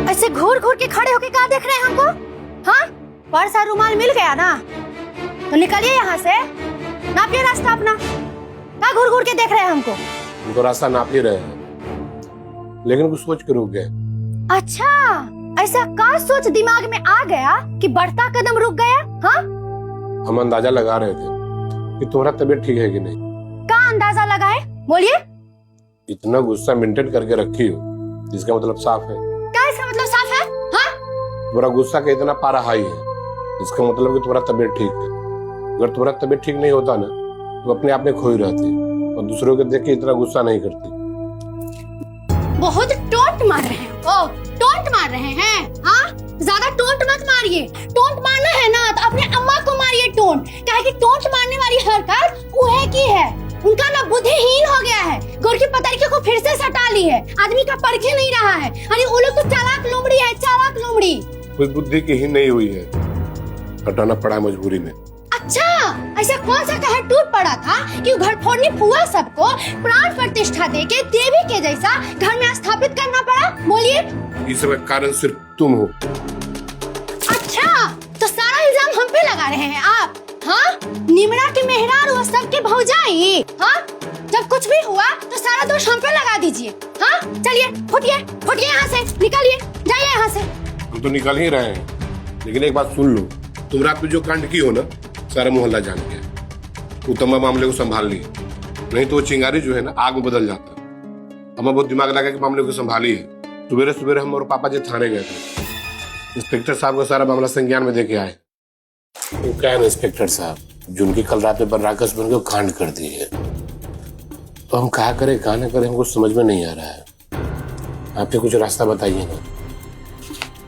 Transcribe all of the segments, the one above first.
ऐसे घूर घूर के खड़े होके कहाँ देख रहे हैं हमको? हाँ, पर्स और रुमाल मिल गया ना, तो निकलिए यहाँ से, नापिए रास्ता अपना। कहाँ घूर घूर के देख रहे हैं हमको? हम तो रास्ता नाप ही रहे हैं, लेकिन कुछ सोच के रुक गए। अच्छा, ऐसा क्या सोच दिमाग में आ गया कि बढ़ता कदम रुक गया? हाँ, हम अंदाजा लगा रहे थे कि तुम्हारा तबीयत ठीक है कि नहीं। क्या अंदाजा लगाए? बोलिए। इतना गुस्सा मेंटेन करके रखी हो, इसका मतलब साफ है। क्या इसका मतलब साफ है? हाँ, तुम्हारा गुस्सा का इतना पारा हाई है, इसका मतलब कि तुम्हारा तबीयत ठीक है। अगर तुम्हारा तबीयत ठीक नहीं होता ना, तो अपने आप में खोई रहती और दूसरों को देख के इतना गुस्सा नहीं करती। बहुत टोंट मार रहे हैं। ओ, टोंट मार रहे हैं? हाँ, ज्यादा टोंट मत मारिए। टोंट मारना है ना तो अपने अम्मा को मारिए टोंट, काहे कि टोंट मारने वाली हरकत उहे की है। उनका ना बुद्धिहीन हो गया है, गोर की पतरकी को फिर से सटा ली है, आदमी का परखे नहीं रहा है। अरे वो लोग तो चालाक लोमड़ी है, चालाक लोमड़ी। कोई बुद्धि की ही नहीं हुई है, हटाना पड़ा मजबूरी में। अच्छा, ऐसा कौन सा कहर टूट पड़ा था कि घर फोड़नी फुआ सबको प्राण प्रतिष्ठा देके देवी के जैसा घर में स्थापित करना पड़ा? बोलिए। इस सब का कारण सिर्फ तुम हो। अच्छा, तो सारा इल्जाम हम पे लगा रहे हैं आप? हाँ, निमरा के मेहरार वो सबके भौजाई। हाँ, जब कुछ भी हुआ तो सारा दोष हम पे लगा दीजिए। हाँ, चलिए, फुटिए फुटिए यहाँ से, निकलिए, जाइए यहाँ से। हम तो निकल ही रहे हैं, लेकिन एक बात सुन लो, तुम रात में जो कांड की हो ना, सारा मोहल्ला जान गया। वो तमाम मामले को संभाल ली, नहीं तो वो चिंगारी जो है ना आग में बदल जाता। हमें बहुत दिमाग लगा कि मामले को संभाली है। सवेरे सवेरे हम और पापा जी थाने गए थे, इंस्पेक्टर साहब को सारा मामला संज्ञान में देके आए। वो क्या है इंस्पेक्टर साहब, जो उनकी कल रात में बर्राकस बन के कांड कर दी है, तो हम क्या करें क्या न करें, हमको समझ में नहीं आ रहा है। आपके कुछ रास्ता बताइए ना।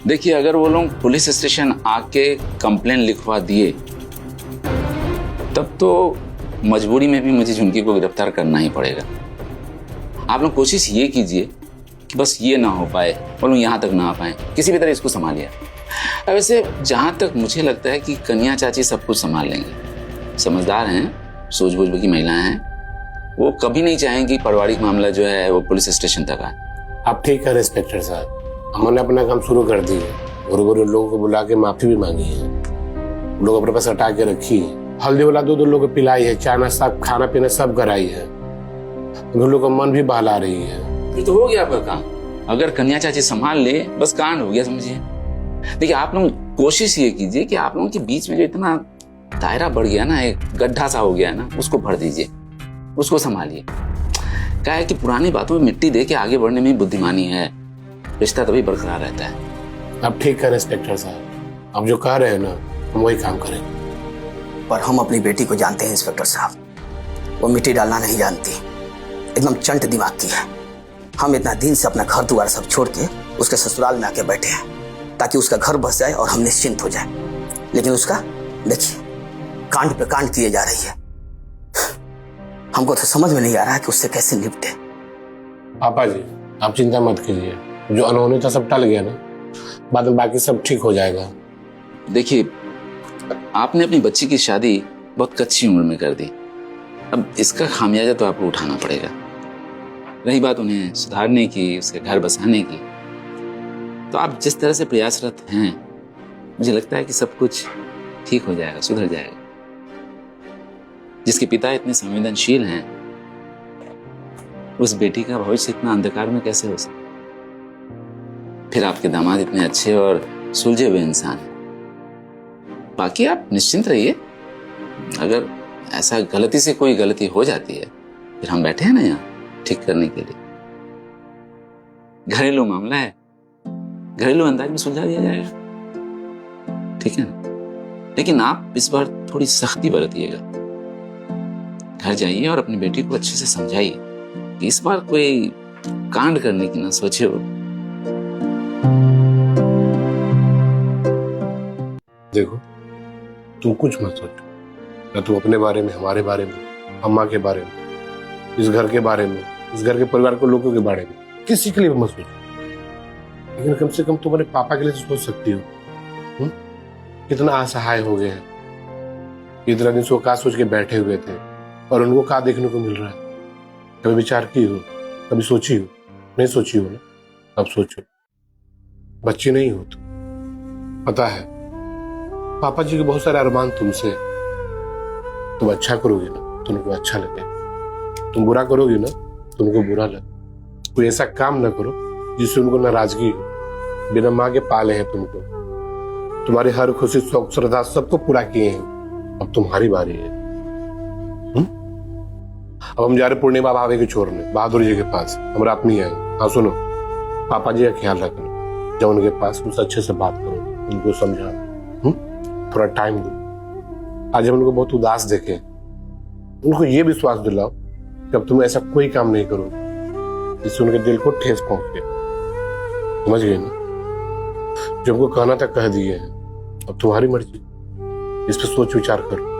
देखिए, अगर वो लोग पुलिस स्टेशन आके कंप्लेन लिखवा दिए तब तो मजबूरी में भी मुझे झुनकी को गिरफ्तार करना ही पड़ेगा। आप लोग कोशिश ये कीजिए कि बस ये ना हो पाए, वो लोग यहाँ तक ना आ पाए, किसी भी तरह इसको संभालिए। वैसे जहाँ तक मुझे लगता है कि कन्या चाची सब कुछ संभाल लेंगे, समझदार हैं, सूझबूझ की महिलाएं हैं, वो कभी नहीं चाहेंगी पारिवारिक मामला जो है वो पुलिस स्टेशन तक आए। आप ठीक है इंस्पेक्टर साहब, हमने अपना काम शुरू कर दिया, गुरु लोगों को बुला के माफी भी मांगी है, लोग अपने पास हटा के रखी है, हल्दी वाला दूध लोग को पिलाई है, चाय नाश्ता खाना पीना सब कराई है, उन लोगों का मन भी बहला रही है। ये तो हो गया आपका काम। अगर कन्या चाची संभाल ले, बस कांड हो गया समझिए। देखिए, आप लोग कोशिश ये कीजिए कि आप लोगों के बीच में जो इतना दायरा बढ़ गया ना, एक गड्ढा सा हो गया ना, उसको भर दीजिए, उसको संभालिए। क्या है कि पुरानी बातों में मिट्टी दे के आगे बढ़ने में बुद्धिमानी है, रिश्ता तभी बरकरार रहता है। आप ठीक है इंस्पेक्टर साहब, आप जो कह रहे हैं ना, हम वही काम करें। पर हम अपनी बेटी को जानते हैं इंस्पेक्टर साहब, वो मिट्टी डालना नहीं जानती, एकदम चंट दिमाग की है। हम इतना दिन से अपना घर द्वार सब छोड़ के उसके ससुराल में आके बैठे हैं ताकि उसका घर बस जाए और हम निश्चिंत हो जाए, लेकिन उसका देखिए कांड पे कांड किए जा रही है। हमको तो समझ में नहीं आ रहा है कि उससे कैसे निपटे। पापा जी आप चिंता मत कीजिए, जो अनहोनी था सब टल गया ना, बाद में बाकी सब ठीक हो जाएगा। देखिए, आपने अपनी बच्ची की शादी बहुत कच्ची उम्र में कर दी, अब इसका खामियाजा तो आपको उठाना पड़ेगा। रही बात उन्हें सुधारने की, उसके घर बसाने की, तो आप जिस तरह से प्रयासरत हैं, मुझे लगता है कि सब कुछ ठीक हो जाएगा, सुधर जाएगा। जिसके पिता इतने संवेदनशील हैं, उस बेटी का भविष्य इतना अंधकार में कैसे हो सकता? फिर आपके दामाद इतने अच्छे और सुलझे हुए इंसान हैं। बाकी आप निश्चिंत रहिए, अगर ऐसा गलती से कोई गलती हो जाती है, फिर हम बैठे हैं ना यहाँ ठीक करने के लिए। घरेलू मामला है, घरेलू अंदाज में सुलझा दिया जाएगा, ठीक है ना? लेकिन आप इस बार थोड़ी सख्ती बरतिएगा। घर जाइए और अपनी बेटी को अच्छे से समझाइए कि इस बार कोई कांड करने की ना सोचे वो। देखो, तुम कुछ मत सोचो, ना तुम अपने बारे में, हमारे बारे में, अम्मा के बारे में, इस घर के बारे में, इस घर के परिवार के लोगों के बारे में, किसी के लिए मत सोचो। लेकिन कम से कम तुम अपने पापा के लिए तो सोच सकती हो। कितना असहाय हो गए हैं, इतना दिन से वो क्या सोच के बैठे हुए थे और उनको क्या देखने को मिल रहा है। कभी विचार की हो, कभी सोची हो? नहीं सोची हो ना, अब सोचो। बच्चे नहीं हो पता है, पापा जी के बहुत सारे अरमान तुमसे। तुम अच्छा करोगे ना तो उनको अच्छा लगे, तुम बुरा करोगे ना तो उनको बुरा लगे। कोई ऐसा काम ना करो जिससे उनको नाराजगी हो। बिना माँ के पाले हैं तुमको, तुम्हारी हर खुशी, शौक, श्रद्धा सबको पूरा किए हैं। अब तुम्हारी बारी है। अब हम जा रहे पूर्णिमा भाभी के छोड़ने बहादुर जी के पास। हम रात में आए। हाँ सुनो, पापा जी का ख्याल रखना, जब उनके पास उनसे अच्छे से बात करो, उनको समझाओ, थोड़ा टाइम दो। आज हम उनको बहुत उदास देखे, उनको ये विश्वास दिलाओ कि अब तुम ऐसा कोई काम नहीं करो जिससे उनके दिल को ठेस पहुंचे। समझ गए ना? जो हमको कहना था कह दिए हैं, अब तुम्हारी मर्जी। इस पर सोच विचार करो।